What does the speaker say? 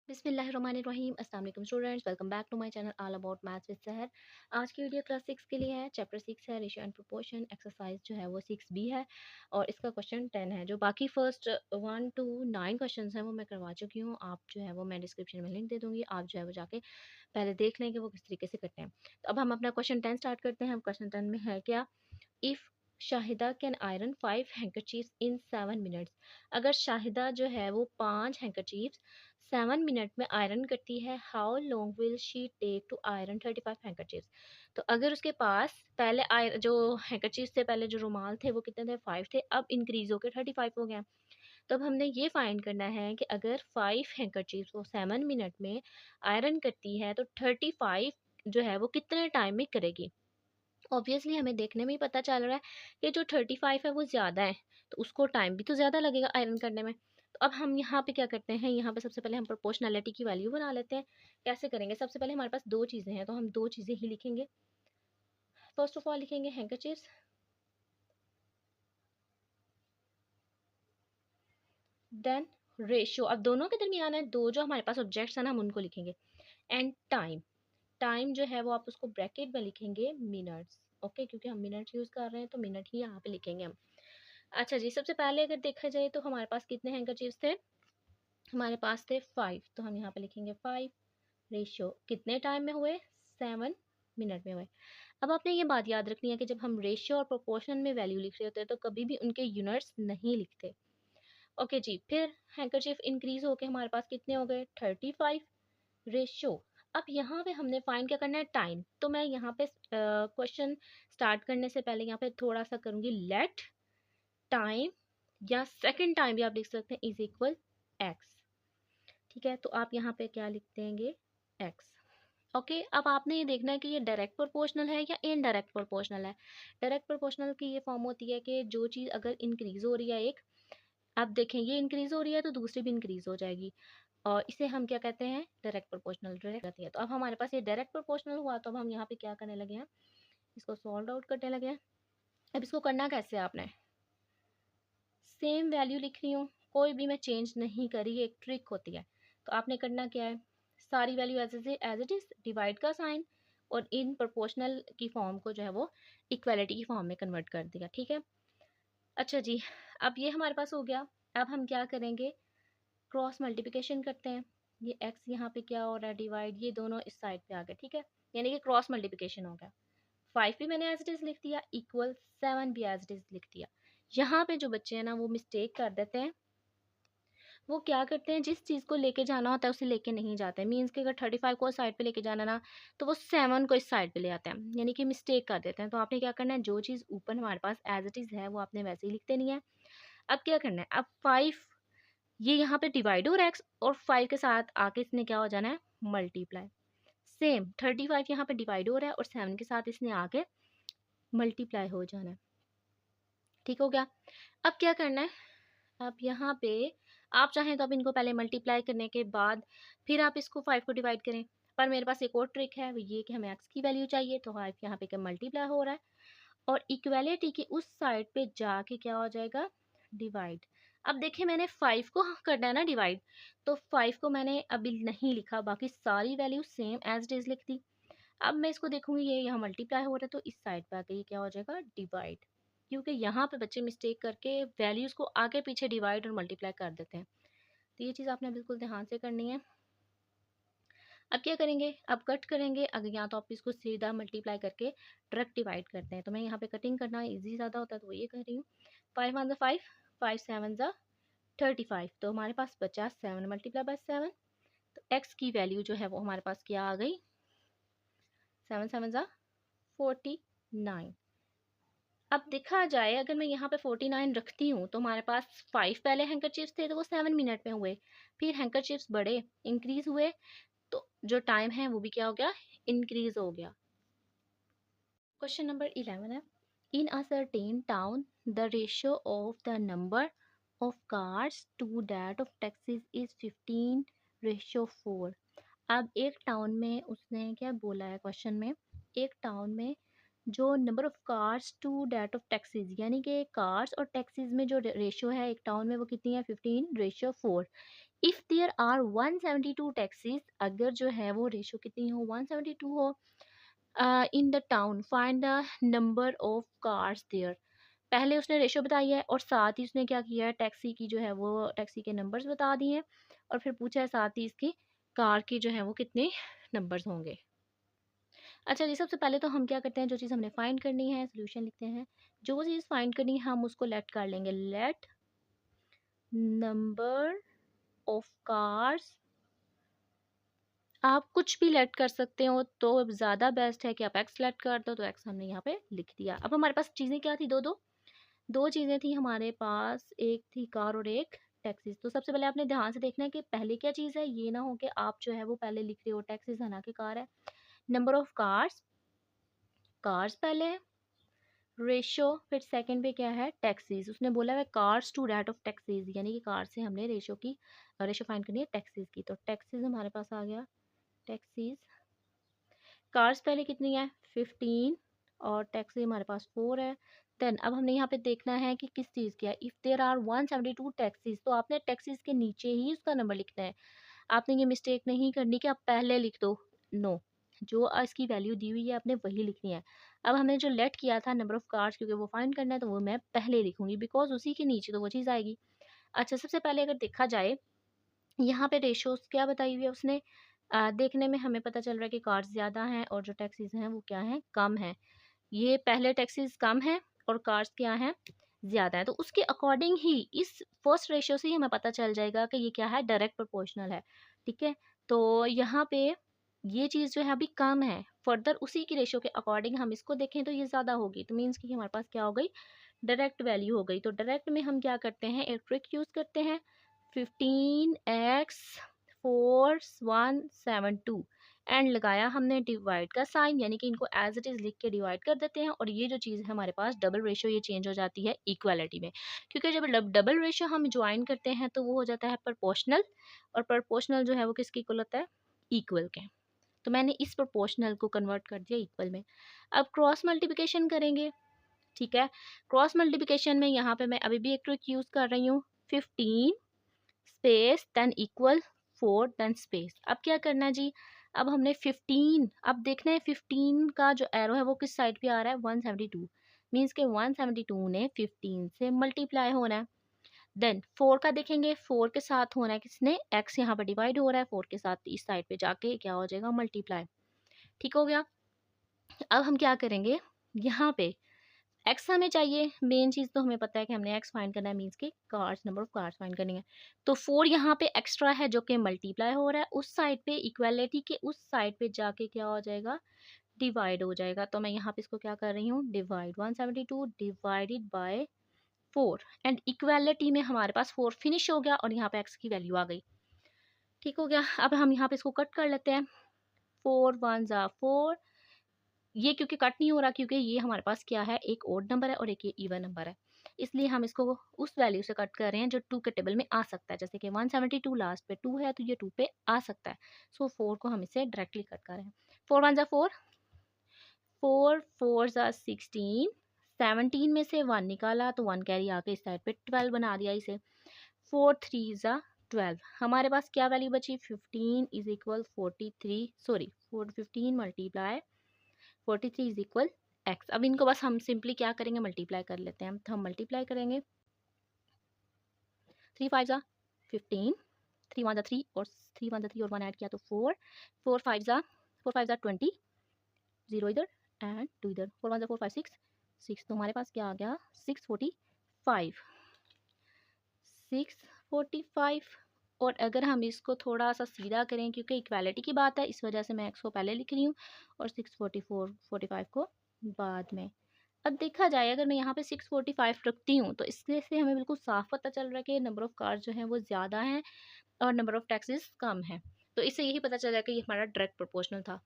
बिस्मिल्लाहिर्रहमानिर्रहीम अस्सलाम वालेकुम students, welcome back to my channel all about maths with Sahar. आज की वीडियो क्लास 6 के लिए है। चैप्टर 6 है रेशियो एंड प्रोपोर्शन। एक्सरसाइज जो है वो 6B है और इसका क्वेश्चन 10 है। जो बाकी फर्स्ट 1 to 9 क्वेश्चंस हैं वो मैं करवा चुकी हूँ। आप जो है वो मैं डिस्क्रिप्शन में लिंक दे दूँगी, आप जो है वो जाके पहले देख लें कि वो किस तरीके से करते हैं। तो अब हम अपना क्वेश्चन 10 स्टार्ट करते हैं। क्वेश्चन 10 में है क्या, if Shahida can iron 5 handkerchiefs in 7 minutes. अगर शाहिदा जो है वो 5 हैंकरचीफ्स 7 मिनट में आयरन करती है, how long will she take to iron 35 handkerchiefs. तो अगर उसके पास पहले जो हैंकरचीफ से पहले जो रुमाल थे वो कितने थे, 5 थे, अब इंक्रीज होकर 35 हो गया। तो अब हमने ये फाइंड करना है कि अगर 5 हैंकरचीफ्स वो 7 मिनट में आयरन करती है तो 35 जो है वो कितने टाइम में करेगी। ऑब्वियसली हमें देखने में ही पता चल रहा है कि जो 35 है वो ज़्यादा है, तो उसको टाइम भी तो ज़्यादा लगेगा आयरन करने में। तो अब हम यहाँ पे क्या करते हैं, यहाँ पे सबसे पहले हम प्रोपोर्शनैलिटी की वैल्यू बना लेते हैं। कैसे करेंगे, सबसे पहले हमारे पास दो चीज़ें हैं तो हम दो चीज़ें ही लिखेंगे। फर्स्ट ऑफ ऑल लिखेंगे हैंकरचीफ्स, देन रेशियो। अब दोनों के दरमियान है दो जो हमारे पास ऑब्जेक्ट्स हैं ना, हम उनको लिखेंगे। एंड टाइम, टाइम जो है वो आप उसको ब्रैकेट में लिखेंगे मिनट्स। ओके, क्योंकि हम मिनट यूज़ कर रहे हैं तो मिनट ही यहाँ पे लिखेंगे हम। अच्छा जी, सबसे पहले अगर देखा जाए तो हमारे पास कितने हैंकरचीफ्स थे, हमारे पास थे 5, तो हम यहाँ पे लिखेंगे 5। रेशियो कितने टाइम में हुए, 7 मिनट में हुए। अब आपने ये बात याद रखनी है कि जब हम रेशियो और प्रोपोर्शन में वैल्यू लिख रहे होते हैं तो कभी भी उनके यूनिट्स नहीं लिखते। ओके जी, फिर हैंकरचीफ इंक्रीज होके हमारे पास कितने हो गए, 35। रेशियो, अब यहाँ पे हमने फाइंड क्या करना है, टाइम। तो मैं यहाँ पे क्वेश्चन स्टार्ट करने से पहले यहाँ पे थोड़ा सा करूँगी, लेट टाइम या सेकंड टाइम भी आप लिख सकते हैं इज इक्वल एक्स। ठीक है, तो आप यहाँ पे क्या लिख देंगे, एक्स। ओके, अब आपने ये देखना है कि ये डायरेक्ट प्रोपोर्शनल है या इनडायरेक्ट प्रोपोर्शनल है। डायरेक्ट प्रोपोर्शनल की ये फॉर्म होती है कि जो चीज़ अगर इंक्रीज हो रही है एक, आप देखें ये इंक्रीज हो रही है तो दूसरी भी इंक्रीज हो जाएगी, और इसे हम क्या कहते हैं, डायरेक्ट प्रोपोर्शनल डायरेक्ट कहती है। तो अब हमारे पास ये डायरेक्ट प्रोपोर्शनल हुआ, तो अब हम यहाँ पे क्या करने लगे हैं, इसको सॉल्व आउट करने लगे हैं। अब इसको करना कैसे है, आपने सेम वैल्यू लिख रही हूँ, कोई भी मैं चेंज नहीं करी, एक ट्रिक होती है। तो आपने करना क्या है, सारी value as it is, divide का साइन, और इन प्रोपोर्शनल की फॉर्म को जो है वो इक्वालिटी की फॉर्म में कन्वर्ट कर दिया। ठीक है, अच्छा जी, अब ये हमारे पास हो गया। अब हम क्या करेंगे, क्रॉस मल्टीप्लिकेशन करते हैं। ये एक्स यहाँ पे क्या हो रहा है, डिवाइड, ये दोनों इस साइड पे आ गए। ठीक है, यानी कि क्रॉस मल्टीप्लिकेशन हो गया। 5 भी मैंने एज इट इज़ लिख दिया, इक्वल 7 भी एज इट इज़ लिख दिया। यहाँ पे जो बच्चे हैं ना वो मिस्टेक कर देते हैं, वो क्या करते हैं, जिस चीज़ को लेके जाना होता है उसे लेके नहीं जाते। मीन्स कि अगर 35 को साइड पे लेके जाना ना, तो वो 7 को इस साइड पे ले आते हैं, यानी कि मिस्टेक कर देते हैं। तो आपने क्या करना है, जो चीज़ ऊपर हमारे पास एज इट इज़ है वो आपने वैसे ही लिख देनी है। अब क्या करना है, अब 5 ये यहाँ पे डिवाइड हो रहा है, और 5 के साथ आके इसने क्या हो जाना है, मल्टीप्लाई। सेम 35 यहाँ पे डिवाइड हो रहा है और 7 के साथ इसने आके मल्टीप्लाई हो जाना है। ठीक हो गया, अब क्या करना है, अब यहाँ पे आप चाहें तो आप इनको पहले मल्टीप्लाई करने के बाद फिर आप इसको 5 को डिवाइड करें, पर मेरे पास एक और ट्रिक है, वो ये कि हमें एक्स की वैल्यू चाहिए, तो 5 यहाँ पे मल्टीप्लाई हो रहा है और इक्वालिटी की उस साइड पे जाके क्या हो जाएगा, डिवाइड। अब देखिए मैंने 5 को करना है ना डिवाइड, तो 5 को मैंने अभी नहीं लिखा, बाकी सारी value same as it is लिख दी। अब मैं इसको देखूंगी, ये यहाँ मल्टीप्लाई हो रहा है तो इस साइड पे आके ये क्या हो जाएगा, डिवाइड। क्योंकि यहाँ पे बच्चे मिस्टेक करके वैल्यूज़ को आगे पीछे डिवाइड और मल्टीप्लाई कर देते हैं, तो ये चीज़ आपने बिल्कुल ध्यान से करनी है। अब क्या करेंगे, अब कट करेंगे। अगर या तो आप इसको सीधा मल्टीप्लाई करके डायरेक्ट डिवाइड करते हैं, तो मैं यहाँ पे कटिंग करना ईजी ज़्यादा होता है तो वो ये कर रही हूँ। 5 वन ज़ा 5, 5 7 ज़ा 35, तो हमारे पास बचा 7 मल्टीप्लाई बाय 7। तो एक्स की वैल्यू जो है वो हमारे पास क्या आ गई, 7 7 ज़ा 49। अब देखा जाए अगर मैं यहाँ पे 49 रखती हूँ तो हमारे पास 5 पहले हैंकरचीफ्स थे तो वो 7 मिनट में हुए, फिर हैंकरचीफ्स बड़े इंक्रीज हुए, तो जो टाइम है वो भी क्या हो गया, इंक्रीज हो गया। क्वेश्चन नंबर 11 है, in a certain town the ratio of the number of cars to that of taxis is 15:4। अब एक टाउन में उसने क्या बोला है, क्वेश्चन में एक टाउन में जो number of cars to date of taxis, यानी कि कार्स और टैक्सीज में जो रेशियो है एक टाउन में वो कितनी है, 15:4। इफ़ देयर आर 172 टैक्सीज, अगर जो है वो रेशो कितनी हो 172 हो in the town, find the number of cars there. पहले उसने रेशो बताई है और साथ ही उसने क्या किया है, टैक्सी की जो है वो टैक्सी के नंबर्स बता दिए हैं और फिर पूछा है साथ ही इसकी कार के जो है वो कितने नंबर्स होंगे। अच्छा जी, सबसे पहले तो हम क्या करते हैं, जो चीज़ हमने फाइंड करनी है सोल्यूशन लिखते हैं। जो चीज़ फाइंड करनी है हम उसको लेट कर लेंगे, लेट नंबर ऑफ कार्स। आप कुछ भी लेट कर सकते हो तो ज़्यादा बेस्ट है कि आप एक्स लेट कर दो, तो एक्स हमने यहाँ पे लिख दिया। अब हमारे पास चीज़ें क्या थी, दो दो दो चीज़ें थी हमारे पास, एक थी कार और एक टैक्सीज। तो सबसे पहले आपने ध्यान से देखना है कि पहले क्या चीज़ है, ये ना हो कि आप जो है वो पहले लिख रहे हो टैक्सीज है ना कि कार है। नंबर ऑफ कार्स, कार्स पहले है, रेशो फिर सेकंड पे क्या है टैक्सीज। उसने बोला है cars to rate of taxis, यानी कि कार से हमने रेशो की रेशो फाइंड करनी है टैक्सीज की। तो टैक्सीज हमारे पास आ गया, टैक्सीज। कार्स पहले कितनी है 15 और टैक्सी हमारे पास 4 है। देन अब हमने यहाँ पे देखना है कि किस चीज़ की है। इफ़ देयर आर 172 टैक्सीज, तो आपने टैक्सीज के नीचे ही उसका नंबर लिखना है। आपने ये मिस्टेक नहीं करनी कि आप पहले लिख दो, नो, जो इसकी वैल्यू दी हुई है आपने वही लिखनी है। अब हमने जो लेट किया था नंबर ऑफ कार्स, क्योंकि वो फाइंड करना है तो वो मैं पहले लिखूंगी, बिकॉज उसी के नीचे तो वो चीज़ आएगी। अच्छा, सबसे पहले अगर देखा जाए यहाँ पे रेशोज़ क्या बताई हुई है उसने, देखने में हमें पता चल रहा है कि कार्स ज़्यादा हैं और जो टैक्सीज़ हैं वो क्या हैं, कम हैं। ये पहले टैक्सीज़ कम हैं और कार्स क्या हैं, ज़्यादा हैं। तो उसके अकॉर्डिंग ही इस फर्स्ट रेशियो से ही हमें पता चल जाएगा कि ये क्या है, डायरेक्ट प्रोपोर्शनल है। ठीक है, तो यहाँ पे ये चीज़ जो है अभी कम है, फर्दर उसी की रेशियो के अकॉर्डिंग हम इसको देखें तो ये ज़्यादा होगी, तो मीन्स कि हमारे पास क्या हो गई, डायरेक्ट वैल्यू हो गई। तो डायरेक्ट में हम क्या करते हैं, एक ट्रिक यूज़ करते हैं, 15x4172 एंड लगाया हमने डिवाइड का साइन, यानी कि इनको एज इट इज़ लिख के डिवाइड कर देते हैं और ये जो चीज़ है हमारे पास डबल रेशियो, ये चेंज हो जाती है इक्वालिटी में। क्योंकि जब डबल रेशियो हम ज्वाइन करते हैं तो वो हो जाता है प्रोपोर्शनल, और प्रोपोर्शनल जो है वो किसके इक्वल होता है, इक्वल के। तो मैंने इस प्रोपोर्शनल को कन्वर्ट कर दिया इक्वल में। अब क्रॉस मल्टीप्लिकेशन करेंगे। ठीक है, क्रॉस मल्टीप्लिकेशन में यहाँ पे मैं अभी भी एक ट्रिक यूज़ कर रही हूँ, 15 space then equal 4 then space. अब क्या करना है जी, अब हमने 15, अब देखना है 15 का जो एरो है वो किस साइड पे आ रहा है, 172, मीन्स के 172 ने 15 से मल्टीप्लाई होना है। देन 4 का देखेंगे, 4 के साथ होना है किसने, x यहाँ पर डिवाइड हो रहा है 4 के साथ, इस साइड पे जाके क्या हो जाएगा, मल्टीप्लाई। ठीक हो गया। अब हम क्या करेंगे, यहाँ पे एक्स हमें चाहिए, मेन चीज़ तो हमें पता है कि हमने एक्स फाइंड करना है, मीन्स की cars, number of cars find करनी है। तो 4 यहाँ पे एक्स्ट्रा है जो कि मल्टीप्लाई हो रहा है, उस साइड पे इक्वालिटी के उस साइड पे जाके क्या हो जाएगा, डिवाइड हो जाएगा। तो मैं यहाँ पे इसको क्या कर रही हूँ, divide 172 divided by 4 and equality में हमारे पास 4 फिनिश हो गया और यहाँ पे एक्स की वैल्यू आ गई। ठीक हो गया। अब हम यहाँ पे इसको कट कर लेते हैं, 4 1 ज़ा 4, ये क्योंकि कट नहीं हो रहा क्योंकि ये हमारे पास क्या है, एक ओड नंबर है और एक ये इवन नंबर है, इसलिए हम इसको उस वैल्यू से कट कर रहे हैं जो 2 के टेबल में आ सकता है। जैसे कि 172 लास्ट पे 2 है तो ये 2 पे आ सकता है। सो 4 को हम इसे डायरेक्टली कट कर रहे हैं, 4 1 ज़ा 4, 4 4 ज़ा 16, 17 में से 1 निकाला तो 1 कैरी आके इस साइड पे 12 बना दिया इसे, 4 3 ज़ा 12, हमारे पास क्या वैल्यू बची, 15 is equal 43, sorry 15 multiply 43 is equal x. अब इनको बस हम सिंपली क्या करेंगे, मल्टीप्लाई कर लेते हैं। तो हम मल्टीप्लाई करेंगे, 3 5 ज़ा 15, 3 1 ज़ा 3 और 3 1 ज़ा 3 और 1 ऐड किया तो 4, 4 5 ज़ा 20, 0 इधर एंड 2 इधर, 4 1 ज़ा 4 5 6 6, तो हमारे पास क्या आ गया, 645, 645। और अगर हम इसको थोड़ा सा सीधा करें, क्योंकि इक्वालिटी की बात है इस वजह से मैं एक्स को पहले लिख रही हूँ और 644 45 को बाद में। अब देखा जाए अगर मैं यहाँ पे 645 रखती हूँ तो इससे से हमें बिल्कुल साफ पता चल रहा है कि नंबर ऑफ़ कार्स जो हैं वो ज़्यादा हैं और नंबर ऑफ़ टैक्सीज कम है। तो इससे यही पता चल रहा है कि ये हमारा डायरेक्ट प्रोपोर्शनल था।